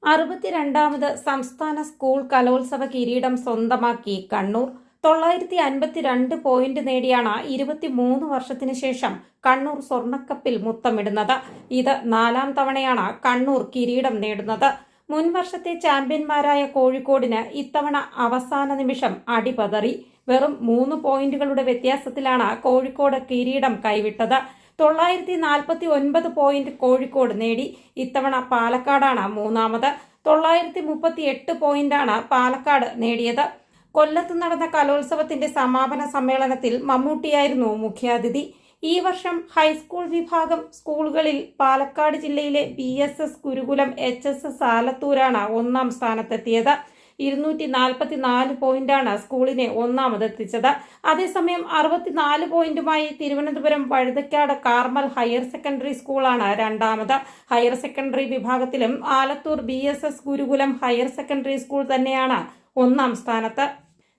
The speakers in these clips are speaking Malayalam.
62ാമത് സംസ്ഥാന സ്കൂൾ കലോത്സവ കിരീടം സ്വന്തമാക്കി കണ്ണൂർ. 952 പോയിന്റ് നേടിയാണ് 23 വർഷത്തിന് ശേഷം കണ്ണൂർ സ്വർണ്ണക്കപ്പിൽ മുത്തമിടുന്നത്. ഇത് 4ാം തവണയാണ് കണ്ണൂർ കിരീടം നേടുന്നത്. മുൻ വർഷത്തെ ചാമ്പ്യന്മാരായ കോഴിക്കോടിന് ഇത്തവണ അവസാന നിമിഷം അടിപതറി. വെറും 3 പോയിന്റുകളുടെ വ്യത്യാസത്തിലാണ് കോഴിക്കോട് കിരീടം കൈവിട്ടത്. 949 പോയിന്റ് കോഴിക്കോട് നേടി. ഇത്തവണ പാലക്കാടാണ് മൂന്നാമത്. 938 പോയിന്റാണ് പാലക്കാട് നേടിയത്. കൊല്ലത്ത് നടന്ന കലോത്സവത്തിന്റെ സമാപന സമ്മേളനത്തിൽ മമ്മൂട്ടിയായിരുന്നു മുഖ്യാതിഥി. ഈ വർഷം ഹൈസ്കൂൾ വിഭാഗം സ്കൂളുകളിൽ പാലക്കാട് ജില്ലയിലെ BSS ഗുരുകുലം HSS ആലത്തൂരാണ് 1ാം സ്ഥാനത്തെത്തിയത്. 244 പോയിന്റാണ് സ്കൂളിനെ ഒന്നാമതെത്തിച്ചത്. അതേസമയം 64 പോയിന്റുമായി Thiruvananthapuram Vazhuthacaud Carmel higher secondary സ്കൂളാണ് രണ്ടാമത്. ഹയർ സെക്കൻഡറി വിഭാഗത്തിലും ആലത്തൂർ BSS ഗുരുകുലം ഹയർ സെക്കൻഡറി സ്കൂൾ തന്നെയാണ് 1ാം സ്ഥാനത്ത്.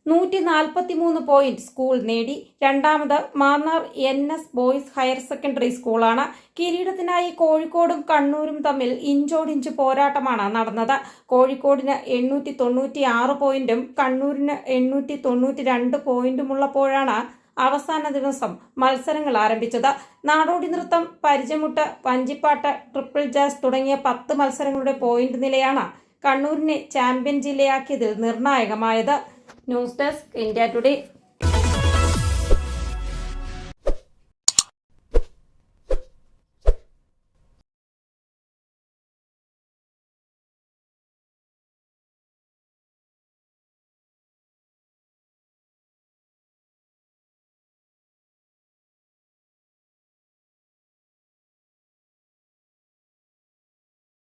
143 പോയിന്റ് സ്കൂൾ നേടി. രണ്ടാമത് Mannar NS boys higher secondary സ്കൂളാണ്. കിരീടത്തിനായി കോഴിക്കോടും കണ്ണൂരും തമ്മിൽ ഇഞ്ചോടിഞ്ച് പോരാട്ടമാണ് നടന്നത്. കോഴിക്കോടിന് 896 പോയിന്റും കണ്ണൂരിന് 892 പോയിന്റുമുള്ളപ്പോഴാണ് അവസാന ദിവസം മത്സരങ്ങൾ ആരംഭിച്ചത്. നാടോടി നൃത്തം, പരിചമുട്ട്, വഞ്ചിപ്പാട്ട്, ട്രിപ്പിൾ ജാസ് തുടങ്ങിയ 10 മത്സരങ്ങളുടെ പോയിന്റ് നിലയാണ് കണ്ണൂരിനെ ചാമ്പ്യൻ ജില്ലയാക്കിയതിൽ നിർണായകമായത്. News desk, India today.